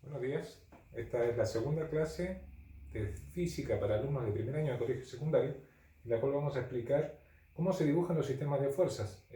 Buenos días. Esta es la segunda clase de física para alumnos de primer año de colegio secundario, en la cual vamos a explicar cómo se dibujan los sistemas de fuerzas.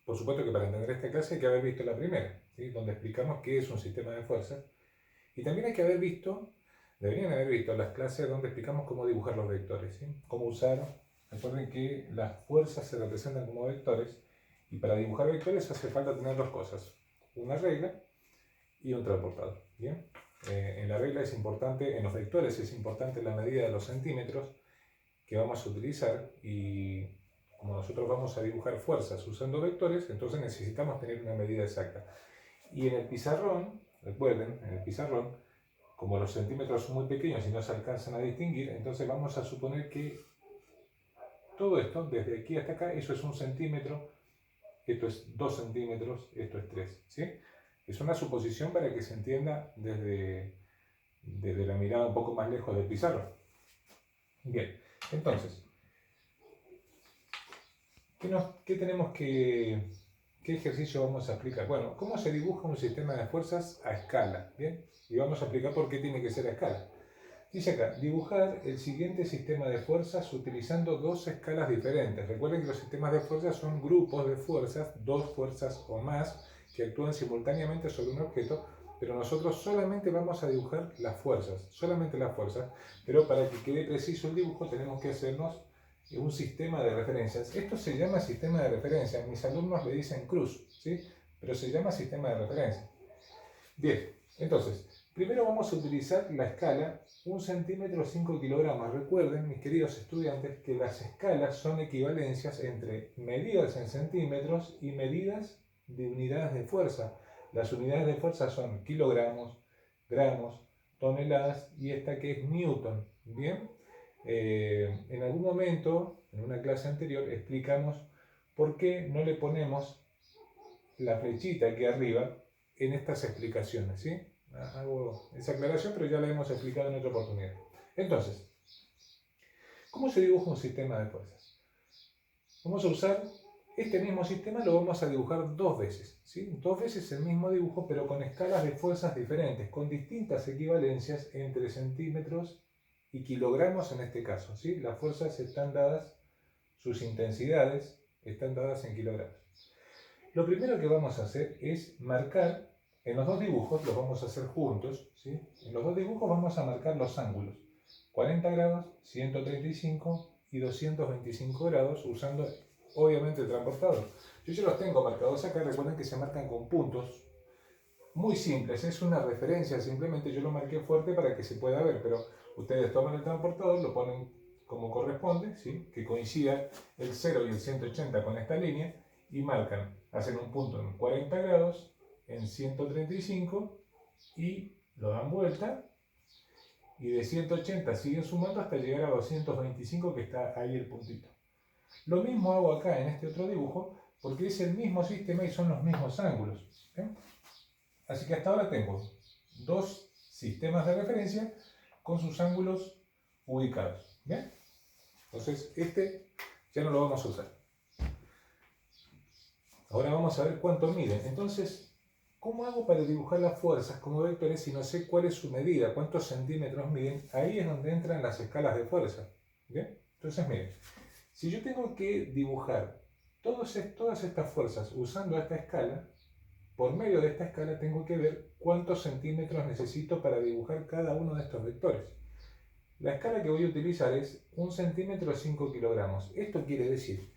Por supuesto que para entender esta clase hay que haber visto la primera, ¿sí? Donde explicamos qué es un sistema de fuerzas. Y también hay que haber visto, deberían haber visto las clases donde explicamos cómo dibujar los vectores, ¿sí? Cómo usar, recuerden que las fuerzas se representan como vectores, y para dibujar vectores hace falta tener dos cosas: una regla y un transportador. ¿Bien? En la regla es importante, en los vectores es importante la medida de los centímetros que vamos a utilizar, y como nosotros vamos a dibujar fuerzas usando vectores, entonces necesitamos tener una medida exacta. Y en el pizarrón, recuerden, en el pizarrón, como los centímetros son muy pequeños y no se alcanzan a distinguir, entonces vamos a suponer que todo esto, desde aquí hasta acá, eso es 1 centímetro, esto es 2 centímetros, esto es 3, ¿sí? Es una suposición para que se entienda desde la mirada un poco más lejos del pizarro. Bien, entonces, ¿qué ejercicio vamos a aplicar? Bueno, ¿cómo se dibuja un sistema de fuerzas a escala? Bien, y vamos a explicar por qué tiene que ser a escala. Dice acá, dibujar el siguiente sistema de fuerzas utilizando dos escalas diferentes. Recuerden que los sistemas de fuerzas son grupos de fuerzas, dos fuerzas o más, que actúan simultáneamente sobre un objeto, pero nosotros solamente vamos a dibujar las fuerzas, solamente las fuerzas, pero para que quede preciso el dibujo tenemos que hacernos un sistema de referencias. Esto se llama sistema de referencia, mis alumnos le dicen cruz, ¿sí? Pero se llama sistema de referencia. Bien, entonces, primero vamos a utilizar la escala 1 centímetro 5 kilogramos. Recuerden, mis queridos estudiantes, que las escalas son equivalencias entre medidas en centímetros y medidas de unidades de fuerza. Las unidades de fuerza son kilogramos, gramos, toneladas y esta que es newton. Bien, en algún momento, en una clase anterior, explicamos por qué no le ponemos la flechita aquí arriba en estas explicaciones, ¿sí? Hago esa aclaración, pero ya la hemos explicado en otra oportunidad. Entonces, ¿cómo se dibuja un sistema de fuerzas? Vamos a usar este mismo sistema, lo vamos a dibujar dos veces, ¿sí? Dos veces el mismo dibujo, pero con escalas de fuerzas diferentes, con distintas equivalencias entre centímetros y kilogramos en este caso, ¿sí? Las fuerzas están dadas, sus intensidades están dadas en kilogramos. Lo primero que vamos a hacer es marcar, en los dos dibujos, los vamos a hacer juntos, ¿sí? En los dos dibujos vamos a marcar los ángulos, 40 grados, 135 y 225 grados, usando obviamente el transportador. Yo ya los tengo marcados acá, recuerden que se marcan con puntos muy simples, es una referencia, simplemente yo lo marqué fuerte para que se pueda ver, pero ustedes toman el transportador, lo ponen como corresponde, ¿sí? Que coincida el 0 y el 180 con esta línea, y marcan, hacen un punto en 40 grados, en 135 y lo dan vuelta, y de 180 siguen sumando hasta llegar a 225, que está ahí el puntito. Lo mismo hago acá en este otro dibujo, porque es el mismo sistema y son los mismos ángulos. Así que hasta ahora tengo dos sistemas de referencia con sus ángulos ubicados. ¿Bien? Entonces este ya no lo vamos a usar. Ahora vamos a ver cuánto miden. Entonces, ¿cómo hago para dibujar las fuerzas como vectores si no sé cuál es su medida? ¿Cuántos centímetros miden? Ahí es donde entran las escalas de fuerza. ¿Bien? Entonces, miren, si yo tengo que dibujar todas estas fuerzas usando esta escala, por medio de esta escala tengo que ver cuántos centímetros necesito para dibujar cada uno de estos vectores. La escala que voy a utilizar es 1 centímetro 5 kilogramos. Esto quiere decir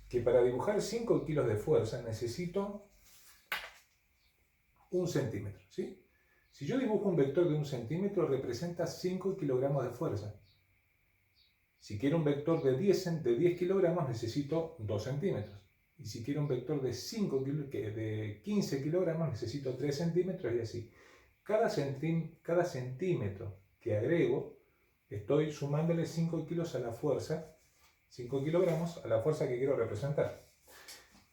que para dibujar 5 kilos de fuerza necesito 1 centímetro, ¿sí? Si yo dibujo un vector de 1 centímetro, representa 5 kilogramos de fuerza. Si quiero un vector de 10 kilogramos, necesito 2 centímetros. Y si quiero un vector de 15 kilogramos, necesito 3 centímetros, y así. Cada centímetro que agrego, estoy sumándole 5 kilos a la fuerza, 5 kilogramos a la fuerza que quiero representar.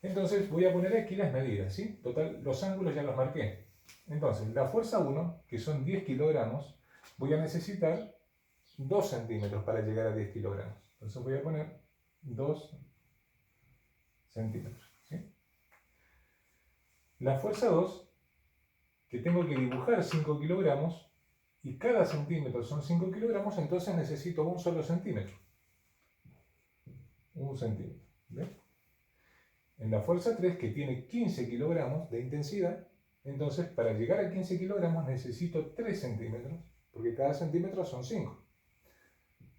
Entonces voy a poner aquí las medidas, ¿sí? Total, los ángulos ya los marqué. Entonces, la fuerza 1, que son 10 kilogramos, voy a necesitar 2 centímetros para llegar a 10 kilogramos. Entonces voy a poner 2 centímetros, ¿sí? La fuerza 2 que tengo que dibujar 5 kilogramos y cada centímetro son 5 kilogramos, entonces necesito un solo centímetro. Un centímetro. ¿Ven? En la fuerza 3, que tiene 15 kilogramos de intensidad, entonces para llegar a 15 kilogramos necesito 3 centímetros, porque cada centímetro son 5.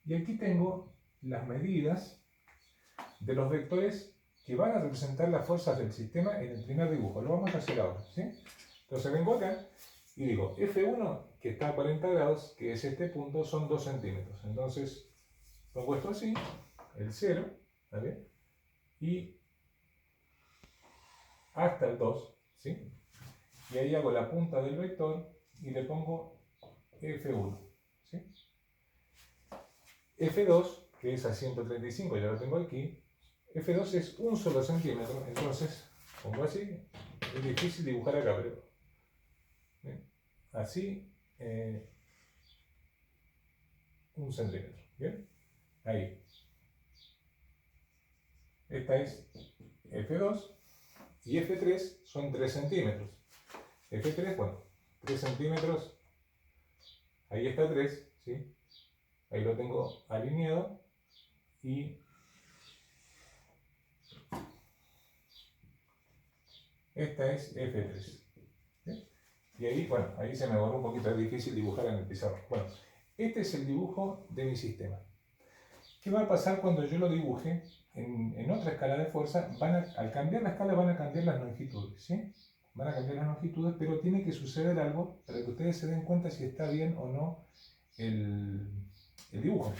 Y aquí tengo las medidas de los vectores que van a representar las fuerzas del sistema en el primer dibujo. Lo vamos a hacer ahora, ¿sí? Entonces vengo acá y digo, F1, que está a 40 grados, que es este punto, son 2 centímetros. Entonces pongo esto así, el 0, ¿vale? Y hasta el 2, ¿sí? Y ahí hago la punta del vector y le pongo F1, ¿sí? F2, que es a 135, ya lo tengo aquí. F2 es un solo centímetro, entonces pongo así. Es difícil dibujar acá, pero ¿bien? Así, 1 centímetro, ¿bien? Ahí. Esta es F2 y F3 son 3 centímetros. F3, bueno, 3 centímetros, ahí está 3, ¿sí? Ahí lo tengo alineado y esta es F3. ¿Sí? Y ahí, bueno, ahí se me borró un poquito, es difícil dibujar en el pizarrón. Bueno, este es el dibujo de mi sistema. ¿Qué va a pasar cuando yo lo dibuje en otra escala de fuerza? Al cambiar la escala van a cambiar las longitudes, ¿sí? Van a cambiar las longitudes, pero tiene que suceder algo para que ustedes se den cuenta si está bien o no el dibujo.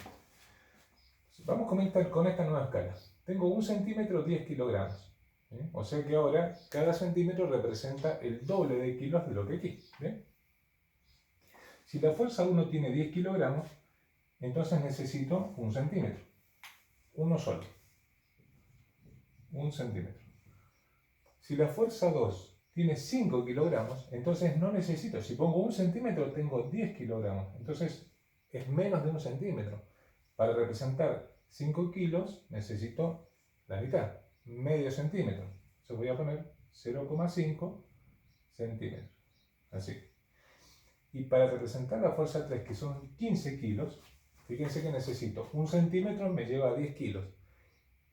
Vamos con esta nueva escala. Tengo 1 centímetro, 10 kilogramos. ¿Sí? O sea que ahora cada centímetro representa el doble de kilos de lo que aquí. ¿Sí? Si la fuerza 1 tiene 10 kilogramos, entonces necesito 1 centímetro. Uno solo. 1 centímetro. Si la fuerza 2 tiene 5 kilogramos, entonces no necesito. Si pongo 1 centímetro, tengo 10 kilogramos. Entonces es menos de 1 centímetro. Para representar 5 kilos necesito la mitad, medio centímetro. Entonces voy a poner 0,5 centímetros. Así. Y para representar la fuerza 3, que son 15 kilos, fíjense que necesito 1 centímetro, me lleva a 10 kilos.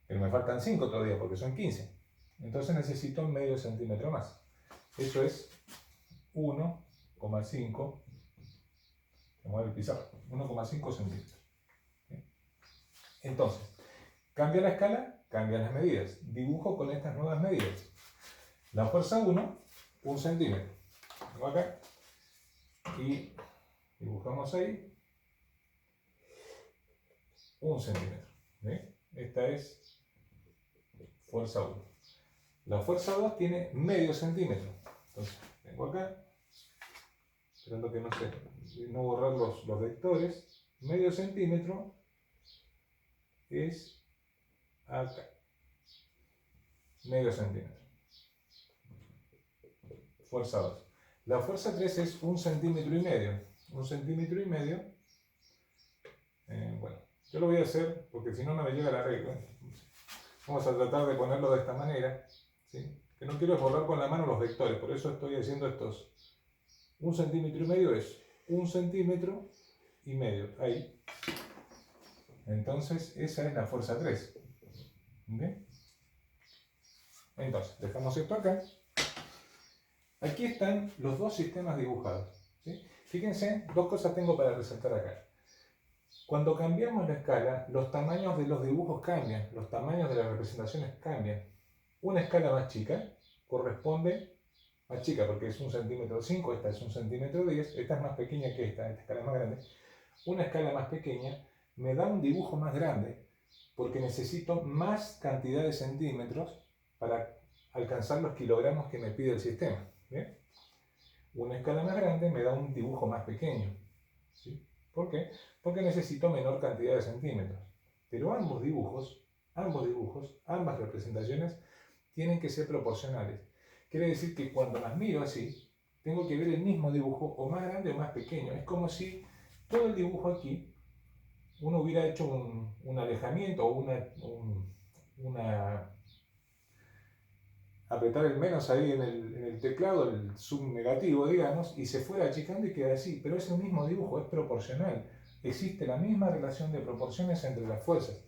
Pero me faltan 5 todavía porque son 15. Entonces necesito medio centímetro más. Eso es 1,5. Se mueve el pizarro. 1,5 centímetros. Entonces, cambia la escala, cambian las medidas. Dibujo con estas nuevas medidas. La fuerza 1, 1 centímetro. Vengo acá y dibujamos ahí 1 centímetro. ¿Ve? Esta es fuerza 1. La fuerza 2 tiene medio centímetro. Entonces, vengo acá, esperando que no borrar los vectores. Medio centímetro es acá. Medio centímetro. Fuerza 2. La fuerza 3 es 1 centímetro y medio. 1 centímetro y medio. Bueno, yo lo voy a hacer porque si no, no me llega la regla. Vamos a tratar de ponerlo de esta manera. ¿Sí? Que no quiero borrar con la mano los vectores, por eso estoy haciendo estos. 1 centímetro y medio es 1 centímetro y medio. Ahí. Entonces, esa es la fuerza 3. ¿Bien? Entonces, dejamos esto acá. Aquí están los dos sistemas dibujados. ¿Sí? Fíjense, dos cosas tengo para resaltar acá. Cuando cambiamos la escala, los tamaños de los dibujos cambian, los tamaños de las representaciones cambian. Una escala más chica corresponde, más chica porque es 1 centímetro 5, esta es 1 centímetro 10, esta es más pequeña que esta escala es más grande. Una escala más pequeña me da un dibujo más grande porque necesito más cantidad de centímetros para alcanzar los kilogramos que me pide el sistema. ¿Bien? Una escala más grande me da un dibujo más pequeño. ¿Sí? ¿Por qué? Porque necesito menor cantidad de centímetros. Pero ambos dibujos, ambas representaciones tienen que ser proporcionales. Quiere decir que cuando las miro así, tengo que ver el mismo dibujo o más grande o más pequeño. Es como si todo el dibujo aquí, uno hubiera hecho un alejamiento o apretar el menos ahí en el teclado, el zoom negativo, digamos, y se fuera achicando y queda así. Pero es el mismo dibujo, es proporcional. Existe la misma relación de proporciones entre las fuerzas.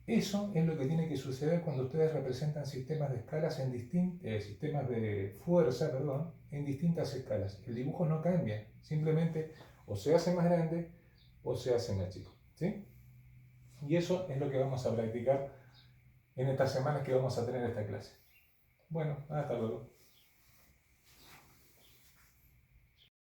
Eso es lo que tiene que suceder cuando ustedes representan sistemas de escalas sistemas de fuerza, perdón, en distintas escalas. El dibujo no cambia, simplemente o se hace más grande o se hace más chico, ¿sí? Y eso es lo que vamos a practicar en estas semanas que vamos a tener esta clase. Bueno, hasta luego.